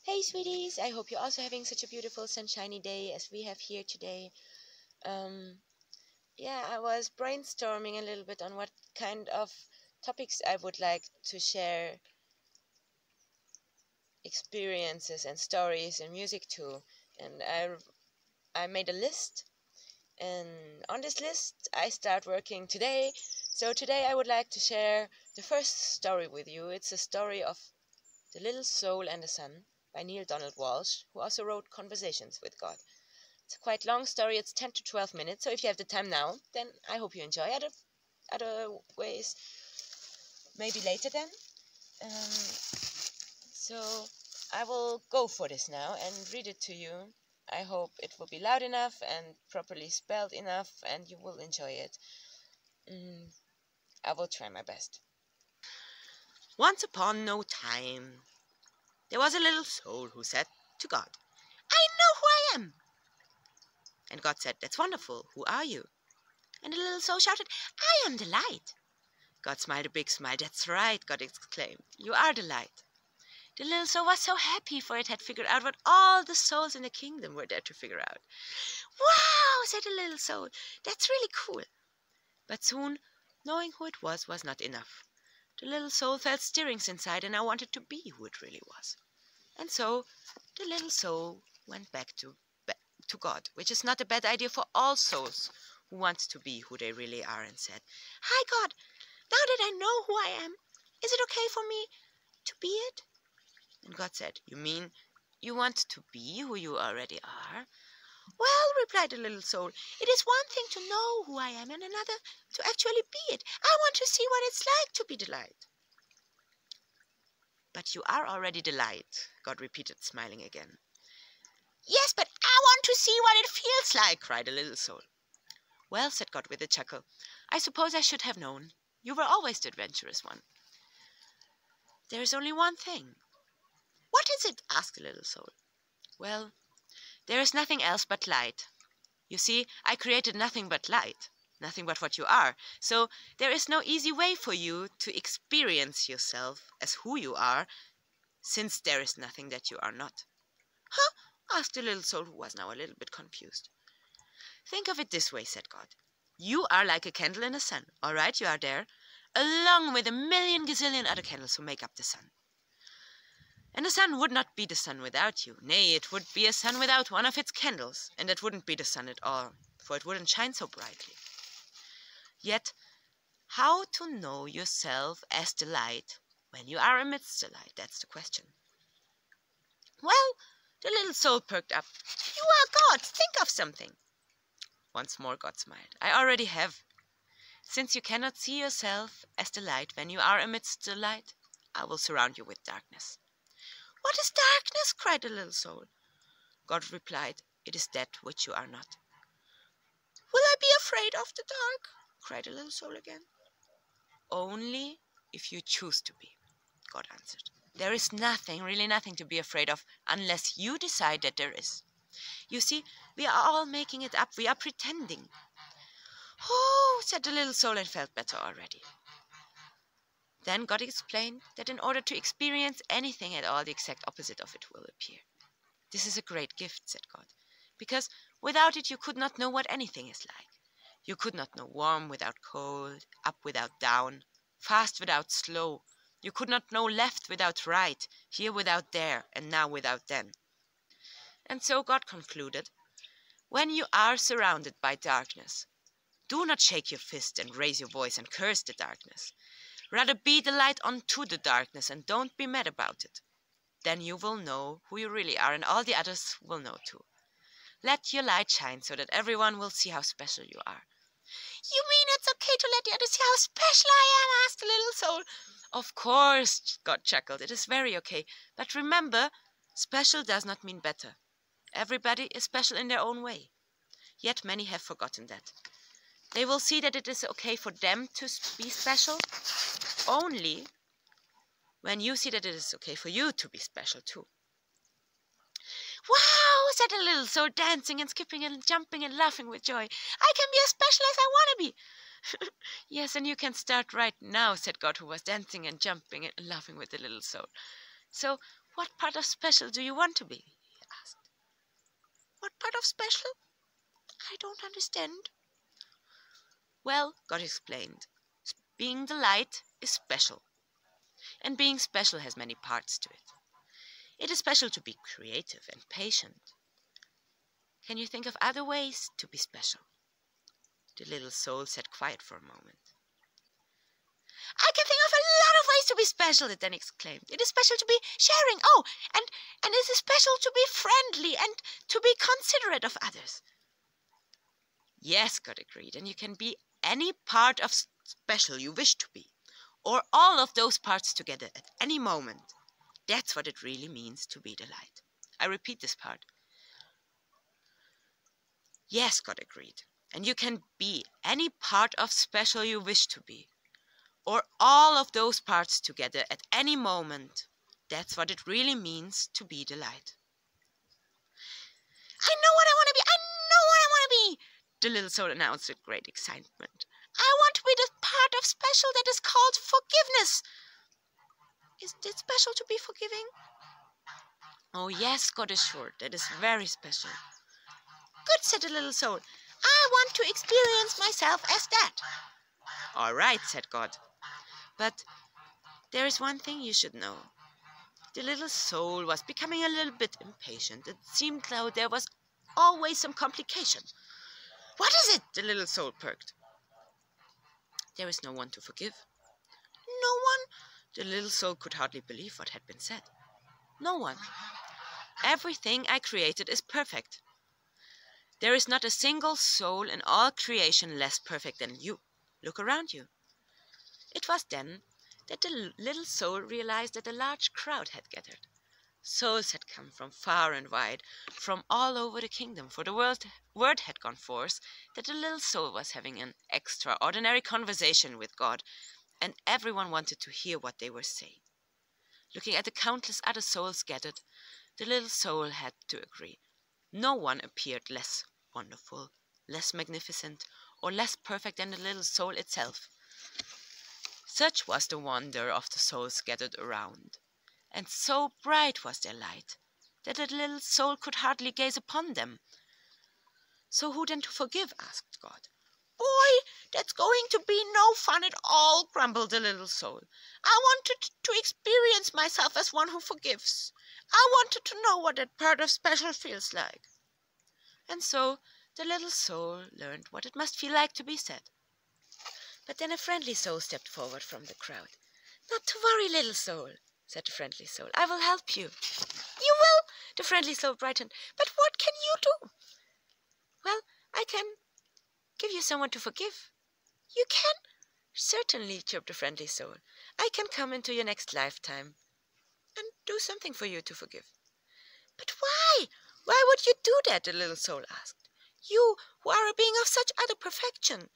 Hey sweeties, I hope you're also having such a beautiful sunshiny day as we have here today. Um, I was brainstorming a little bit on what kind of topics I would like to share experiences and stories and music to. And I made a list, and on this list I start working today. So today I would like to share the first story with you. It's a story of The Little Soul and the Sun by Neal Donald Walsh, who also wrote Conversations with God. It's a quite long story. It's 10 to 12 minutes. So if you have the time now, then I hope you enjoy other ways. Maybe later then. So I will go for this now and read it to you. I hope it will be loud enough and properly spelled enough and you will enjoy it. I will try my best. Once upon no time, there was a little soul who said to God, "I know who I am." And God said, "That's wonderful. Who are you?" And the little soul shouted, "I am the light." God smiled a big smile. "That's right," God exclaimed. "You are the light." The little soul was so happy, for it had figured out what all the souls in the kingdom were there to figure out. "Wow," said the little soul. "That's really cool." But soon, knowing who it was not enough. The little soul felt stirrings inside and now wanted to be who it really was. And so the little soul went back to God, which is not a bad idea for all souls who want to be who they really are, and said, "Hi God, now that I know who I am, is it okay for me to be it?" And God said, "You mean you want to be who you already are?" "Well," replied the little soul, "it is one thing to know who I am and another to actually be it. I want to see what it's like to be the light." "But you are already the light," God repeated, smiling again. "Yes, but I want to see what it feels like," cried the little soul. "Well," said God with a chuckle, "I suppose I should have known. You were always the adventurous one. There is only one thing." "What is it?" asked the little soul. "Well, there is nothing else but light. You see, I created nothing but light, nothing but what you are. So there is no easy way for you to experience yourself as who you are, since there is nothing that you are not." "Huh?" asked the little soul, who was now a little bit confused. "Think of it this way," said God. "You are like a candle in the sun, all right? You are there, along with a million gazillion other candles who make up the sun. And the sun would not be the sun without you. Nay, it would be a sun without one of its candles, and it wouldn't be the sun at all, for it wouldn't shine so brightly. Yet, how to know yourself as the light when you are amidst the light? That's the question." "Well," the little soul perked up, "you are God. Think of something." Once more God smiled. "I already have. Since you cannot see yourself as the light when you are amidst the light, I will surround you with darkness." "What is darkness?" cried the little soul. God replied, "It is that which you are not." "Will I be afraid of the dark?" cried the little soul again. "Only if you choose to be," God answered. "There is nothing, really nothing to be afraid of, unless you decide that there is. You see, we are all making it up. We are pretending." "Oh," said the little soul, and felt better already. Then God explained that in order to experience anything at all, the exact opposite of it will appear. "This is a great gift," said God, "because without it you could not know what anything is like. You could not know warm without cold, up without down, fast without slow. You could not know left without right, here without there, and now without then." And so God concluded, when you are surrounded by darkness, do not shake your fist and raise your voice and curse the darkness. Rather be the light onto the darkness and don't be mad about it. Then you will know who you really are, and all the others will know too. Let your light shine so that everyone will see how special you are. "You mean it's okay to let the others see how special I am?" asked the little soul. "Of course," God chuckled. "It is very okay. But remember, special does not mean better. Everybody is special in their own way. Yet many have forgotten that. They will see that it is okay for them to be special only when you see that it is okay for you to be special too." "Wow," said the little soul, dancing and skipping and jumping and laughing with joy. "I can be as special as I want to be." "Yes, and you can start right now," said God, who was dancing and jumping and laughing with the little soul. "So What part of special do you want to be? He asked. What part of special? I don't understand. Well, God explained. Being the light is special. And being special has many parts to it. It is special to be creative and patient. Can you think of other ways to be special? The little soul sat quiet for a moment. I can think of a lot of ways to be special, it then exclaimed. It is special to be sharing. Oh, and it is special to be friendly and to be considerate of others. Yes, God agreed, and you can be any part of special you wish to be, or all of those parts together at any moment. That's what it really means to be the light. I repeat this part. Yes, God agreed, and you can be any part of special you wish to be, or all of those parts together at any moment. That's what it really means to be the light. I know what I want to be! I know what I want to be! The little soul announced with great excitement. I want to be the part of special that is called forgiveness. Is it special to be forgiving? Oh yes, God assured, that is very special. Good, said the little soul. I want to experience myself as that. All right, said God. But there is one thing you should know. The little soul was becoming a little bit impatient. It seemed though there was always some complication. What is it? The little soul perked. There is no one to forgive. No one? The little soul could hardly believe what had been said. No one. Everything I created is perfect. There is not a single soul in all creation less perfect than you. Look around you. It was then that the little soul realized that a large crowd had gathered. Souls had come from far and wide, from all over the kingdom, for the word had gone forth that the little soul was having an extraordinary conversation with God, and everyone wanted to hear what they were saying. Looking at the countless other souls gathered, the little soul had to agree. No one appeared less wonderful, less magnificent, or less perfect than the little soul itself. Such was the wonder of the souls gathered around, and so bright was their light, that the little soul could hardly gaze upon them. So who then to forgive? Asked God. Boy, that's going to be no fun at all, grumbled the little soul. I wanted to experience myself as one who forgives. I wanted to know what that part of special feels like. And so the little soul learned what it must feel like to be sad. But then a friendly soul stepped forward from the crowd. Not to worry, little soul, said the friendly soul. I will help you. You will? The friendly soul brightened. But what can you do? Well, I can give you someone to forgive. You can? Certainly, chirped the friendly soul. I can come into your next lifetime and do something for you to forgive. But why? Why would you do that? The little soul asked. You, who are a being of such utter perfection.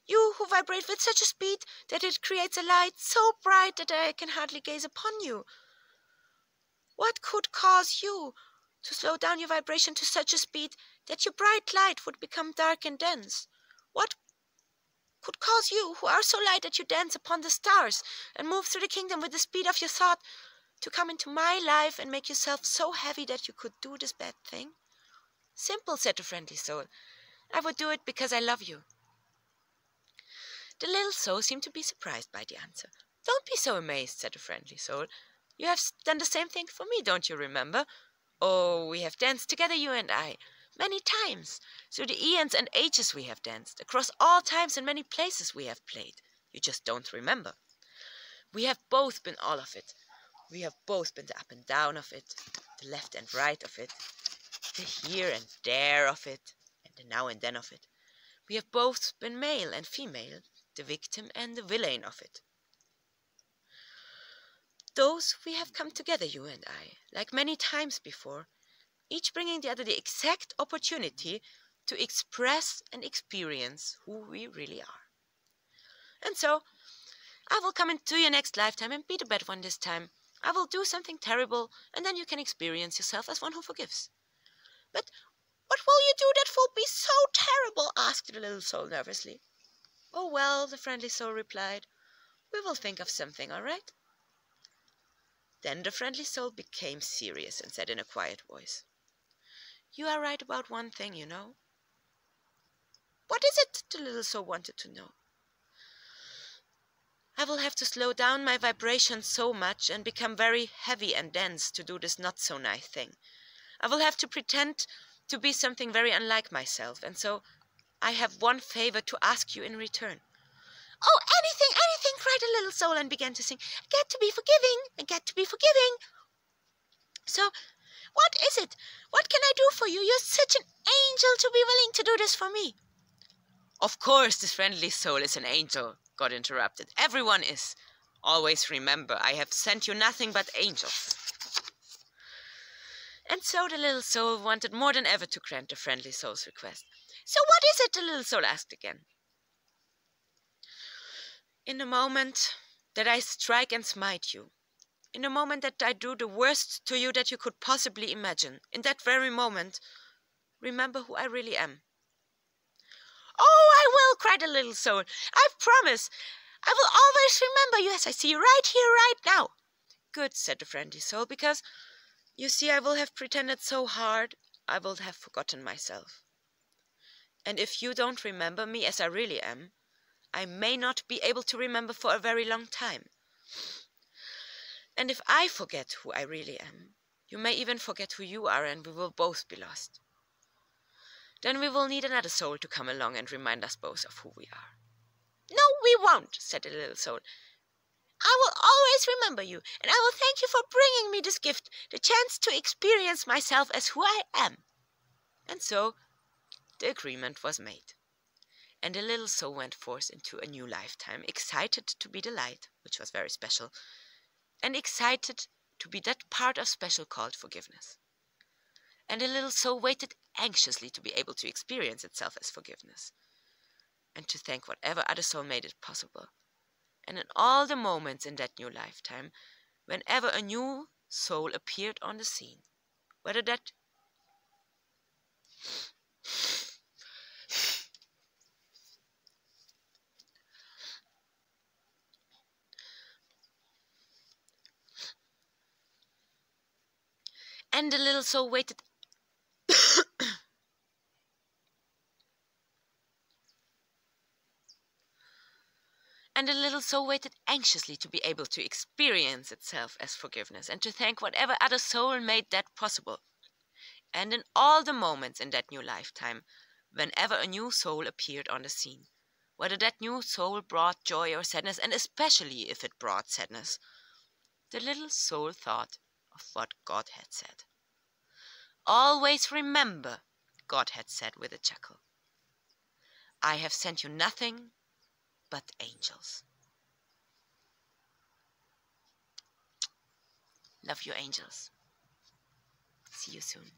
You, who vibrate with such a speed that it creates a light so bright that I can hardly gaze upon you. What could cause you to slow down your vibration to such a speed that your bright light would become dark and dense? What could cause you, who are so light that you dance upon the stars and move through the kingdom with the speed of your thought, to come into my life and make yourself so heavy that you could do this bad thing? Simple, said the friendly soul. I would do it because I love you. The little soul seemed to be surprised by the answer. Don't be so amazed, said the friendly soul. You have done the same thing for me, don't you remember? Oh, we have danced together, you and I, many times. Through the eons and ages we have danced. Across all times and many places we have played. You just don't remember. We have both been all of it. We have both been the up and down of it, the left and right of it, the here and there of it, and the now and then of it. We have both been male and female, the victim and the villain of it. Those we have come together, you and I, like many times before, each bringing the other the exact opportunity to express and experience who we really are. And so, I will come into your next lifetime and be the bad one this time. I will do something terrible, and then you can experience yourself as one who forgives. But what will you do that will be so terrible? Asked the little soul nervously. Oh, well, the friendly soul replied, we will think of something, all right? Then the friendly soul became serious and said in a quiet voice, "You are right about one thing, you know." "What is it?" the little soul wanted to know. "I will have to slow down my vibrations so much and become very heavy and dense to do this not so nice thing. I will have to pretend to be something very unlike myself, and so I have one favor to ask you in return." "Oh, anything, anything," cried the little soul and began to sing. "Get to be forgiving, and get to be forgiving." "So, what is it? What can I do for you? You're such an angel to be willing to do this for me." "Of course, this friendly soul is an angel," God interrupted. "Everyone is. Always remember, I have sent you nothing but angels." And so the little soul wanted more than ever to grant the friendly soul's request. "So what is it?" the little soul asked again. "In the moment that I strike and smite you, in the moment that I do the worst to you that you could possibly imagine, in that very moment, remember who I really am." "Oh, I will," cried the little soul. "I promise. I will always remember you as I see you right here, right now." "Good," said the friendly soul, "because, you see, I will have pretended so hard, I will have forgotten myself. And if you don't remember me as I really am, I may not be able to remember for a very long time. And if I forget who I really am, you may even forget who you are, and we will both be lost. Then we will need another soul to come along and remind us both of who we are." "No, we won't," said the little soul. "I will always remember you, and I will thank you for bringing me this gift, the chance to experience myself as who I am." And so the agreement was made. And the little soul went forth into a new lifetime, excited to be the light, which was very special, and excited to be that part of special called forgiveness. And the little soul waited anxiously to be able to experience itself as forgiveness, and to thank whatever other soul made it possible. And in all the moments in that new lifetime, whenever a new soul appeared on the scene, whether that and the little soul waited and the little soul waited anxiously to be able to experience itself as forgiveness, and to thank whatever other soul made that possible. And in all the moments in that new lifetime, whenever a new soul appeared on the scene, whether that new soul brought joy or sadness, and especially if it brought sadness, the little soul thought of what God had said. "Always remember," God had said with a chuckle, "I have sent you nothing but angels." Love you, angels. See you soon.